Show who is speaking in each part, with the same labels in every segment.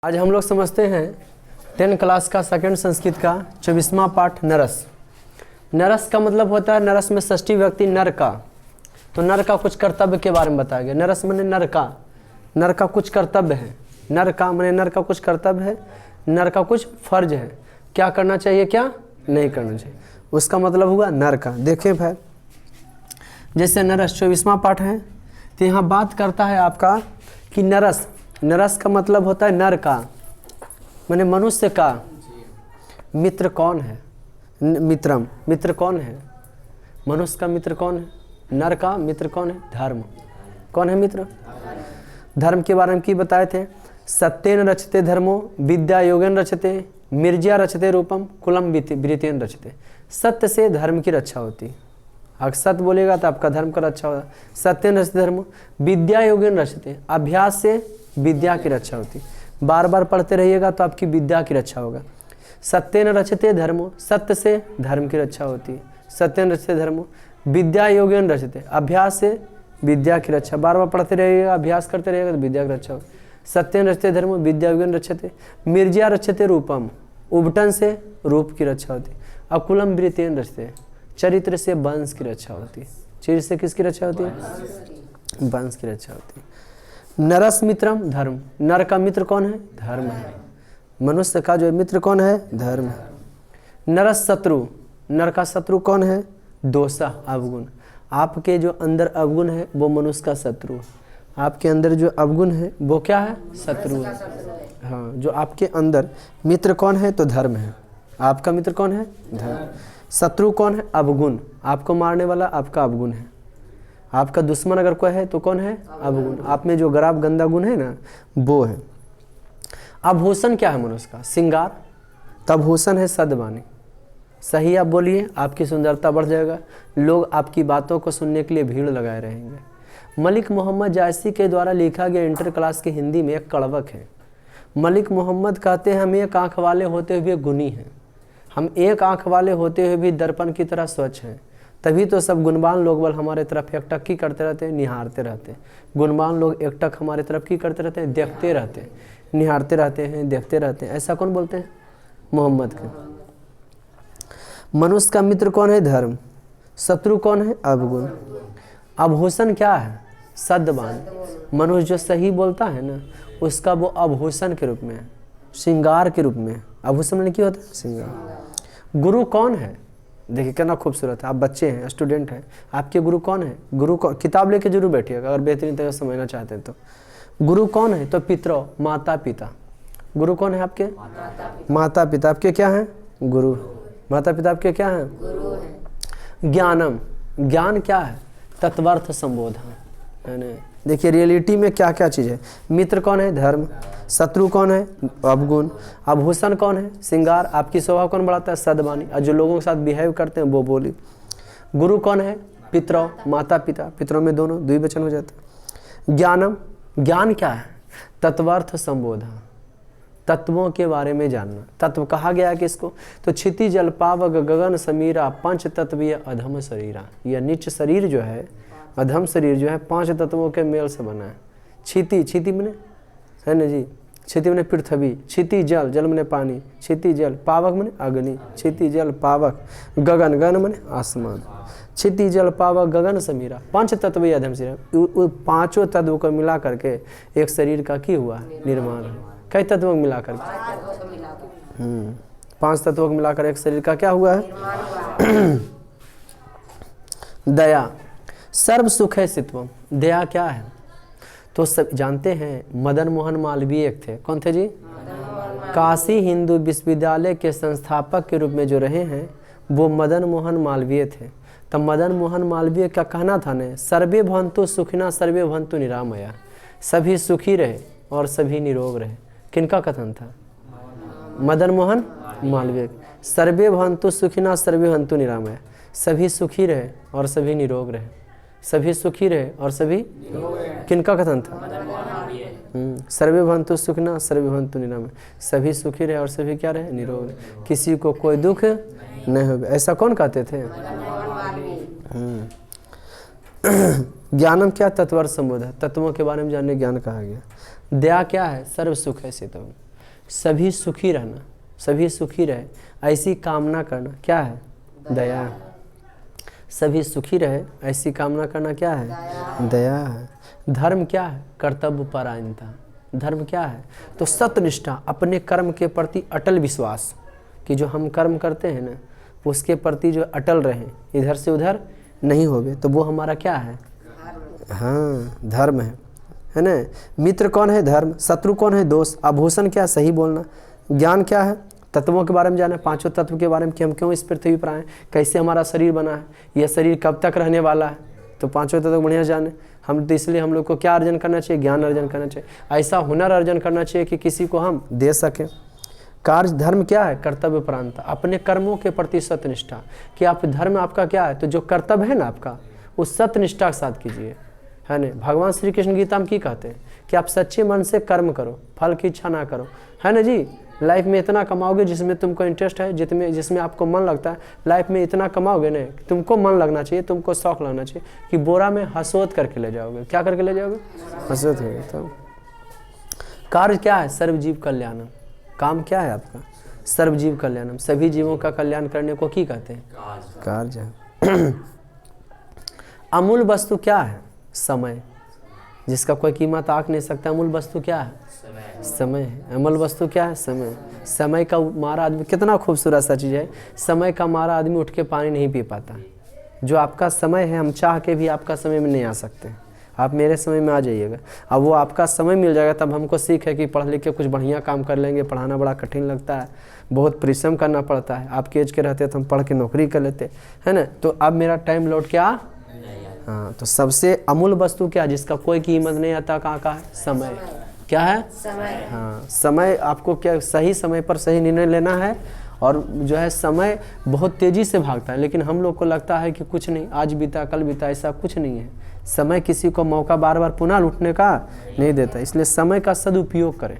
Speaker 1: आज हम लोग समझते हैं 10 क्लास का सेकंड संस्कृत का 24वां पाठ नरस। नरस का मतलब होता है नरस में षष्ठी व्यक्ति नर का। तो नर का कुछ कर्तव्य के बारे में बताया गया। नरस माने नर का कुछ कर्तव्य है। नर का माने नर का कुछ कर्तव्य है, नर का कुछ फर्ज है, क्या करना चाहिए क्या नहीं करना चाहिए, उसका मतलब हुआ नर का। देखिए भाई, जैसे नरस 24वां पाठ है तो यहाँ बात करता है आपका कि नरस का मतलब होता है नर का, माने मनुष्य का। मित्र कौन है? मित्र कौन है? मनुष्य का मित्र कौन है? नर का मित्र कौन है? धर्म। कौन है मित्र? धर्म के बारे में की बताए थे। सत्येन रचते धर्मो विद्या योगेन रचते मिर्ज्या रचते रूपम कुलम वृत्तेन रचते। सत्य से धर्म की रक्षा होती है। अगर सत्य बोलेगा तो आपका धर्म का रक्षा होगा। सत्येन रचते धर्मो विद्या योगेन रचते, अभ्यास से विद्या की रक्षा होती। बार बार पढ़ते रहिएगा तो आपकी विद्या की रक्षा होगा। सत्येन रचते धर्मो, सत्य से धर्म की रक्षा होती है। सत्येन रचते धर्मो विद्या योगेन रचते, अभ्यास से विद्या की रक्षा। बार बार पढ़ते रहिएगा, अभ्यास करते रहिएगा तो विद्या की रक्षा होगी। सत्येन रचते धर्मो विद्या योगेन रचते मिर्ज्या रचते रूपम, उबटन से रूप की रक्षा होती। अकुलम वृत्तेन रचते, चरित्र से वंश की रक्षा होती है। चरित्र से किसकी रक्षा होती है? वंश की रक्षा होती है। नरस मित्रम धर्म, नर का मित्र कौन है? धर्म है। मनुष्य का जो मित्र कौन है? धर्म है। नरस शत्रु, नर का शत्रु कौन है? दोषा अवगुण। आपके जो अंदर अवगुण है वो मनुष्य का शत्रु। आपके अंदर जो अवगुण है वो क्या है? शत्रु है। हाँ, जो आपके अंदर मित्र कौन है? तो धर्म है। आपका मित्र कौन है? धर्म। शत्रु कौन है? अवगुण। आपको मारने वाला आपका अवगुण है। आपका दुश्मन अगर कोई है तो कौन है? अवगुण। आप में जो खराब गंदा गुण है ना वो है। आभूषण क्या है मनुष्य का? श्रृंगार। तभूषण है सद्वाणी। सही आप बोलिए, आपकी सुंदरता बढ़ जाएगा। लोग आपकी बातों को सुनने के लिए भीड़ लगाए रहेंगे। मलिक मोहम्मद जायसी के द्वारा लिखा गया इंटर क्लास की हिंदी में एक कड़वक है। मलिक मोहम्मद कहते हैं हम एक आंख वाले होते हुए गुणी हैं। हम एक आंख वाले होते हुए भी दर्पण की तरह स्वच्छ हैं। तभी तो सब गुणवान लोग बल हमारे तरफ एकटक की करते रहते हैं, निहारते रहते हैं। गुणवान लोग एकटक हमारे तरफ की करते रहते हैं, देखते रहते हैं, निहारते रहते हैं, देखते रहते हैं। ऐसा कौन बोलते हैं? मोहम्मद के। मनुष्य का मित्र कौन है? धर्म। शत्रु कौन है? अवगुण। आभूषण क्या है? सद्वान। मनुष्य जो सही बोलता है ना उसका वो आभूषण के रूप में है, श्रृंगार के रूप में। आभूषण में क्या होता है? श्रृंगार। गुरु कौन है? देखिए कितना खूबसूरत है। आप बच्चे हैं, स्टूडेंट हैं, आपके गुरु कौन है? गुरु को किताब लेके जरूर बैठिएगा अगर बेहतरीन तरह समझना चाहते हैं तो। गुरु कौन है? तो पितरों, माता पिता। गुरु कौन है आपके? माता पिता आपके क्या हैं? गुरु। माता पिता आपके क्या हैं? गुरु हैं। ज्ञानम, ज्ञान क्या है? तत्वर्थ संबोधन है ना। देखिए रियलिटी में क्या क्या चीज़ है। मित्र कौन है? धर्म। शत्रु कौन है? अवगुण। आभूषण कौन है? श्रृंगार। आपकी शोभा कौन बढ़ाता है? सद्वाणी। और जो लोगों के साथ बिहेव करते हैं वो बोली। गुरु कौन है? पितरों, माता पिता। पितरों में दोनों द्विवचन हो जाता है। ज्ञानम, ज्ञान क्या है? तत्वर्थ संबोधन, तत्वों के बारे में जानना। तत्व कहा गया है किसको? तो क्षिति जल पावक गगन समीरा पंच तत्वीय अधम शरीरा। यह नीच शरीर जो है, अधम शरीर जो है 5 तत्वों के मेल से बना है। क्षिति मने है ना जी, क्षिति मने पृथ्वी, क्षिति जल, जल मने पानी, क्षिति जल, पावक मने अग्नि, क्षिति जल पावक, गगन, गगन मने आसमान, क्षिति जल पावक गगन समीरा पंच तत्वीय अधम शरीर। 5 तत्वों को मिला करके एक शरीर का की हुआ निर्माण है। कई तत्वों को मिलाकर? 5 तत्वों को मिलाकर एक शरीर का क्या हुआ है? दया, सर्व सुख है सित्वम। दया क्या है? तो सब जानते हैं मदन मोहन मालवीय एक थे। कौन थे जी? काशी हिंदू विश्वविद्यालय के संस्थापक के रूप में जो रहे हैं वो मदन मोहन मालवीय थे। तब मदन मोहन मालवीय का कहना था न, सर्वे भवन्तु सुखिना सर्वे भवन्तु निरामया। सभी सुखी रहे और सभी निरोग रहे। किनका कथन था? मदन मोहन मालवीय। सर्वे भवन्तु सुखिना सर्वे भवन्तु निरामया। सभी सुखी रहे और सभी निरोग रहे। सभी सुखी रहे और सभी किनका कथन था? सर्वे भवन्तु सुखिना सर्वे भवन्तु निरामया। सभी सुखी रहे और सभी क्या रहे? निरोग रहे। किसी को कोई दुख नहीं हो। ऐसा कौन कहते थे? ज्ञानम क्या? तत्वर्थ संबोधन, तत्वों के बारे में जानने ज्ञान कहा गया। दया क्या है? सर्व सुख है सितम। सभी सुखी रहना, सभी सुखी रहे ऐसी कामना करना क्या है? दया। सभी सुखी रहे ऐसी कामना करना क्या है? दया है। धर्म क्या है? कर्तव्य परायणता। धर्म क्या है? तो सत्यनिष्ठा, अपने कर्म के प्रति अटल विश्वास कि जो हम कर्म करते हैं ना उसके प्रति जो अटल रहें, इधर से उधर नहीं होगे, तो वो हमारा क्या है? हाँ, धर्म है ना। मित्र कौन है? धर्म। शत्रु कौन है? दोष। आभूषण क्या? सही बोलना। ज्ञान क्या है? तत्वों के बारे में जाना, पांचों तत्व के बारे में कि हम क्यों इस पृथ्वी पर आए, कैसे हमारा शरीर बना है, यह शरीर कब तक रहने वाला है, तो पांचों तत्व बढ़िया जाने हम। तो इसलिए हम लोग को क्या अर्जन करना चाहिए? ज्ञान अर्जन करना चाहिए। ऐसा हुनर अर्जन करना चाहिए कि किसी को हम दे सकें। कार्य धर्म क्या है? कर्तव्य परायणता, अपने कर्मों के प्रति सत्यनिष्ठा कि आप धर्म आपका क्या है, तो जो कर्तव्य है ना आपका उस सत्यनिष्ठा के साथ कीजिए, है ना। भगवान श्री कृष्ण गीता में की कहते हैं कि आप सच्चे मन से कर्म करो, फल की इच्छा ना करो, है ना जी। लाइफ में इतना कमाओगे जिसमें तुमको इंटरेस्ट है, जिसमें आपको मन लगता है, लाइफ में इतना कमाओगे ना, तुमको मन लगना चाहिए, तुमको शौक लगना चाहिए कि बोरा में हसोत करके ले जाओगे। क्या करके ले जाओगे? हसोत है। तो कार्य क्या है? सर्वजीव कल्याणम। काम क्या है आपका? सर्वजीव कल्याणम, सभी जीवों का कल्याण करने को की कहते हैं? कार्य। अमूल वस्तु क्या है? समय, जिसका कोई कीमत आंक नहीं सकता। अमूल वस्तु क्या है? समय है। अमूल वस्तु क्या है? समय। समय का मारा आदमी, कितना खूबसूरत सा चीज़ है, समय का मारा आदमी उठ के पानी नहीं पी पाता। जो आपका समय है, हम चाह के भी आपका समय में नहीं आ सकते। आप मेरे समय में आ जाइएगा, अब वो आपका समय मिल जाएगा, तब हमको सीख है कि पढ़ लिख के कुछ बढ़िया काम कर लेंगे। पढ़ाना बड़ा कठिन लगता है, बहुत परिश्रम करना पड़ता है। आपके एज के रहते तो हम पढ़ के नौकरी कर लेते, है ना। तो अब मेरा टाइम लौट के आ। हाँ, तो सबसे अमूल वस्तु क्या, जिसका कोई कीमत नहीं आता, कहाँ का है? समय। क्या है? समय। हाँ, समय आपको क्या सही समय पर सही निर्णय लेना है। और जो है समय बहुत तेज़ी से भागता है, लेकिन हम लोग को लगता है कि कुछ नहीं, आज बीता कल बीता, ऐसा कुछ नहीं है। समय किसी को मौका बार बार पुनः लूटने का नहीं देता, इसलिए समय का सदुपयोग करें।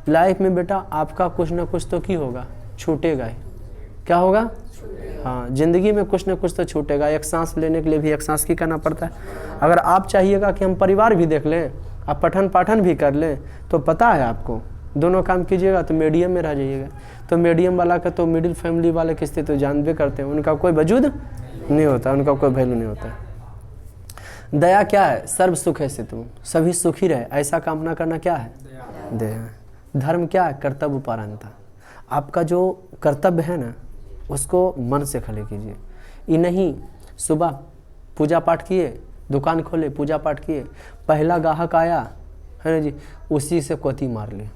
Speaker 1: लाइफ में बेटा आपका कुछ ना कुछ तो की होगा, छूटेगा ही। क्या होगा? हाँ, ज़िंदगी में कुछ ना कुछ तो छूटेगा। एक सांस लेने के लिए भी एक सांस की करना पड़ता है। अगर आप चाहिएगा कि हम परिवार भी देख लें, आप पठन पाठन भी कर लें, तो पता है आपको दोनों काम कीजिएगा तो मीडियम में रह जाइएगा। तो मीडियम वाला का तो मिडिल फैमिली वाले की स्थिति तो जानबे करते हैं, उनका कोई वजूद नहीं होता, उनका कोई वैल्यू नहीं होता। दया क्या है? सर्व सुख है से तुम सभी सुखी रहे ऐसा कामना करना क्या है? दया। धर्म क्या है? कर्तव्य परायणता। आपका जो कर्तव्य है ना उसको मन से खले कीजिए। ये नहीं सुबह पूजा पाठ किए, दुकान खोले, पूजा पाठ किए, पहला ग्राहक आया, है ना जी, उसी से कोती मार ली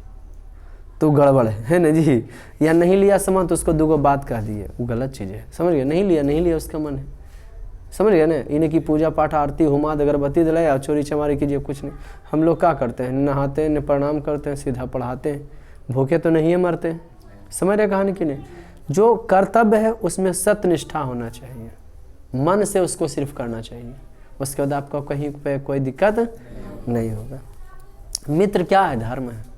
Speaker 1: तो गड़बड़ है ना जी। या नहीं लिया सामान तो उसको दो बात कह दिए, वो गलत चीज़ है। समझ गए? नहीं लिया उसका मन है, समझ गए ना। इन्हें की पूजा पाठ आरती हुमाद अगरबत्ती दिलाए और चोरी चमारी कीजिए, कुछ नहीं। हम लोग क्या करते हैं? नहाते हैं, प्रणाम करते हैं, सीधा पढ़ाते हैं, भूखे तो नहीं है मरते। समझ रहे कहानी की नहीं? जो कर्तव्य है उसमें सत्यनिष्ठा होना चाहिए, मन से उसको सिर्फ करना चाहिए, उसके बाद आपको कहीं पे कोई दिक्कत नहीं होगा। मित्र क्या है? धर्म है।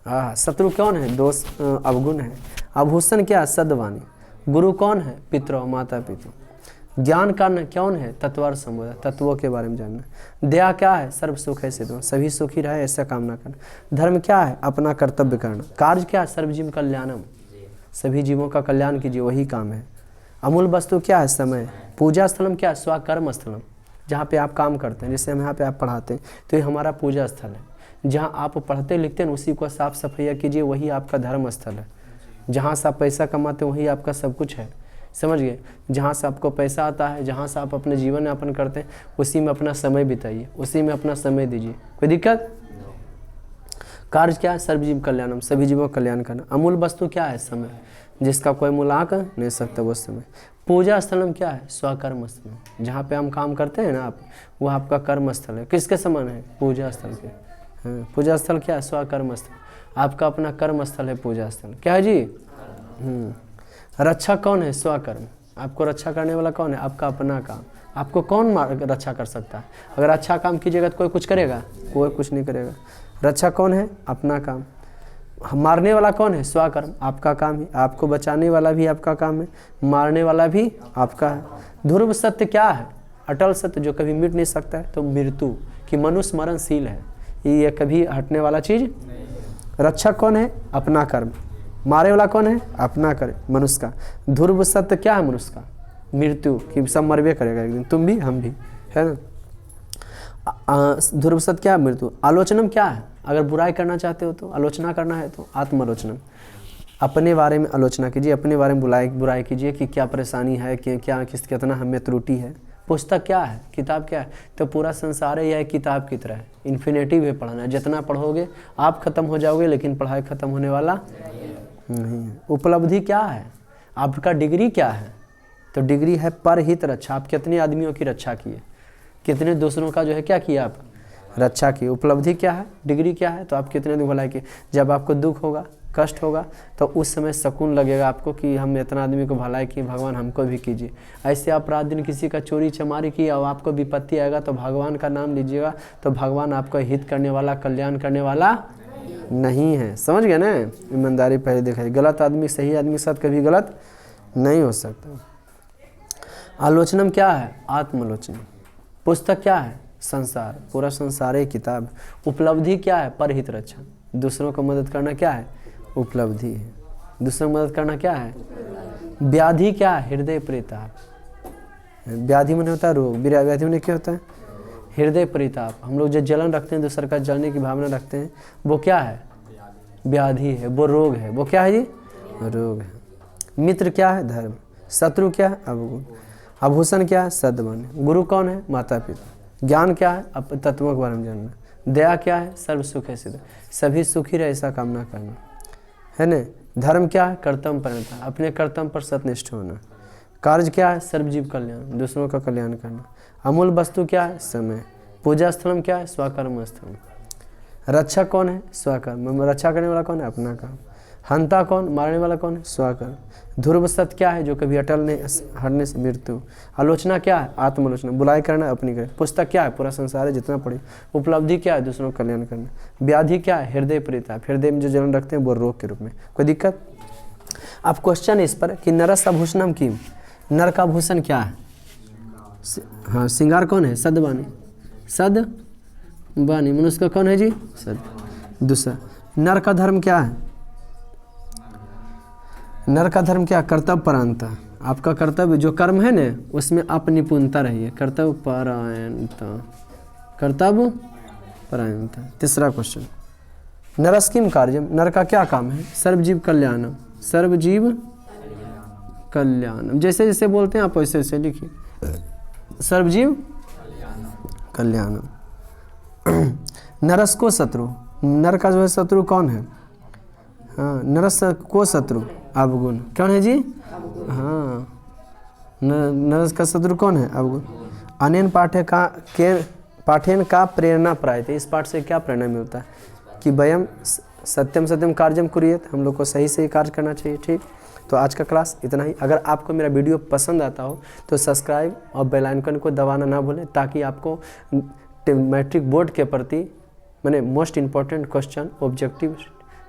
Speaker 1: हाँ, शत्रु कौन है? दोष अवगुण है। आभूषण क्या है? सद्वाणी। गुरु कौन है? पितरों, माता पिता। ज्ञान कारण कौन है? तत्वार संबोधन, तत्वों के बारे में जानना। दया क्या है? सर्व सुख है से दो सभी सुखी रहे ऐसा कामना करना। धर्म क्या है? अपना कर्तव्य करना। कार्य क्या है? सर्वजीव कल्याणम, सभी जीवों का कल्याण कीजिए, वही काम है। अमूल वस्तु क्या है? समय। पूजा स्थलम क्या है? स्वकर्म स्थलम, जहाँ पे आप काम करते हैं, जैसे हम यहाँ पे आप पढ़ाते हैं तो ये हमारा पूजा स्थल है। जहाँ आप पढ़ते लिखते हैं उसी को साफ सफाइया कीजिए, वही आपका धर्म स्थल है। जहाँ से आप पैसा कमाते हैं वही आपका सब कुछ है, समझ गए। जहाँ से आपको पैसा आता है, जहाँ से आप अपने जीवन यापन करते हैं, उसी में अपना समय बिताइए, उसी में अपना समय दीजिए, कोई दिक्कत। कार्य क्या है? सर्वजीव कल्याणम, सभी जीवों का कल्याण करना। अमूल वस्तु क्या है? समय, जिसका कोई मूल्यांक नहीं सकता वो समय। पूजा स्थलम क्या है? स्वकर्म स्थल, जहाँ पे हम काम करते हैं ना आप, वो आपका कर्म स्थल है। किसके समान है? पूजा स्थल के। हाँ, पूजा स्थल क्या है? स्वकर्म स्थल, आपका अपना कर्म स्थल है पूजा स्थल। क्या है जी? रक्षा कौन है? स्वकर्म, आपको रक्षा करने वाला कौन है? आपका अपना काम। आपको कौन रक्षा कर सकता है? अगर अच्छा काम कीजिएगा तो कोई कुछ करेगा? कोई कुछ नहीं करेगा। रक्षा कौन है? अपना काम। मारने वाला कौन है? स्वकर्म, आपका काम है। आपको बचाने वाला भी आपका काम है, मारने वाला भी आपका है। ध्रुव सत्य क्या है? अटल सत्य, जो कभी मिट नहीं सकता है। तो मृत्यु, कि मनुष्य मरणशील है, ये कभी हटने वाला चीज़ रक्षक कौन है? अपना कर्म। मारे वाला कौन है? अपना कर्म, मनुष्य का। ध्रुव सत्य क्या है मनुष्य का? मृत्यु, कि सब मरबे करेगा एक दिन, तुम भी हम भी, है ना। ध्रुव सत्य क्या है? मृत्यु। आलोचनम क्या है? अगर बुराई करना चाहते हो तो, आलोचना करना है तो आत्मालोचनम, अपने बारे में आलोचना कीजिए, अपने बारे में बुराई कीजिए कि क्या परेशानी है, कि क्या कितना हमें त्रुटि है। पुस्तक क्या है? किताब क्या है? तो पूरा संसार ही है किताब की तरह, इन्फिनेटिव है पढ़ना, जितना पढ़ोगे आप खत्म हो जाओगे, लेकिन पढ़ाई खत्म होने वाला नहीं है। उपलब्धि क्या है? आपका डिग्री क्या है? तो डिग्री है परहित रक्षा। आप कितने आदमियों की रक्षा किए, कितने दूसरों का जो है क्या किया, आप रक्षा की। उपलब्धि क्या है? डिग्री क्या है? तो आप कितने दिन भलाई किए। जब आपको दुख होगा, कष्ट होगा, तो उस समय सुकून लगेगा आपको कि हम इतना आदमी को भलाई किए, भगवान हमको भी कीजिए। ऐसे आप रात दिन किसी का चोरी चमारी की और आपको विपत्ति आएगा तो भगवान का नाम लीजिएगा, तो भगवान आपको हित करने वाला, कल्याण करने वाला नहीं है। समझ गए ना? ईमानदारी पहले दिखाई। गलत आदमी सही आदमी के साथ कभी गलत नहीं हो सकता। आलोचनम क्या है? आत्मालोचना। पुस्तक क्या है? संसार, पूरा संसार है किताब। उपलब्धि क्या है? परहित रक्षा, दूसरों को मदद करना क्या है? उपलब्धि है। दूसरों को मदद करना क्या है? व्याधि क्या है? हृदय परिताप। व्याधि में होता है रोग, व्याधि में क्या होता है? हृदय परिताप। हम लोग जो जलन रखते हैं, दूसरे का जलने की भावना रखते हैं, वो क्या है? व्याधि है, वो रोग है। वो क्या है जी? रोग है। मित्र क्या है? धर्म। शत्रु क्या है? अवगुण। आभूषण क्या है? सद्गुण। गुरु कौन है? माता पिता। ज्ञान क्या है? तत्वों के बारे में जानना। दया क्या है? सर्व सुख है सिद्ध, सभी सुखी रहे ऐसा कामना करना, है न। धर्म क्या है? कर्तव्य परायणता, अपने कर्तव्य पर सत्यनिष्ठ होना। कार्य क्या है? सर्वजीव कल्याण, दूसरों का कल्याण करना। अमूल वस्तु क्या है? समय। पूजा स्थलम क्या है? स्वकर्म स्थलम। रक्षक कौन है? स्वकर्म। रक्षा करने वाला कौन है? अपना काम। हंता कौन? मारने वाला कौन है? स्वकर्म। ध्रुव सत्य क्या है? जो कभी अटल नहीं हटने से मृत्यु। आलोचना क्या है? आत्मालोचना, बुराई करना अपनी करे। पुस्तक क्या है? पूरा संसार है जितना पढ़े। उपलब्धि क्या है? दूसरों का कल्याण करना। व्याधि क्या है? हृदय परिताप, हृदय में जो जलन रखते हैं वो रोग के रूप में। कोई दिक्कत? अब क्वेश्चन इस पर कि नरस आभूषणम किम, नर का आभूषण क्या है? हाँ, श्रृंगार कौन है? सद्वानी। सद्वानी, मनुष्य का कौन है जी? सद। दूसरा, नर का धर्म क्या है? नर का धर्म क्या? कर्तव्य परायणता। आपका कर्तव्य जो कर्म है ना, उसमें आप निपुणता रहिए। कर्तव्य परायणता, कर्तव्य परायणता। तीसरा क्वेश्चन, नरस किम कार्यम, नर का क्या काम है? सर्वजीव कल्याणम, सर्वजीव कल्याणम। जैसे जैसे बोलते हैं आप वैसे वैसे लिखिए, सर्वजीव कल्याणम। नरस को शत्रु, नर का जो है शत्रु कौन है? हाँ, नरस को शत्रु अवगुण। कौन है जी? हाँ, नरस का शत्रु कौन है? अवगुण। अनेन पाठेन का प्रेरणा प्राप्त। इस पाठ से क्या प्रेरणा मिलता है? कि वयम सत्यम सत्यम कार्यम कुर्यात, हम लोग को सही सही कार्य करना चाहिए। ठीक, तो आज का क्लास इतना ही। अगर आपको मेरा वीडियो पसंद आता हो तो सब्सक्राइब और बेल आइकन को दबाना ना भूलें, ताकि आपको मैट्रिक बोर्ड के प्रति मैंने मोस्ट इम्पॉर्टेंट क्वेश्चन ऑब्जेक्टिव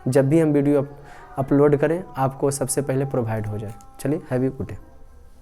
Speaker 1: जब भी हम वीडियो अपलोड करें आपको सबसे पहले प्रोवाइड हो जाए। चलिए, हैवी गुड डे।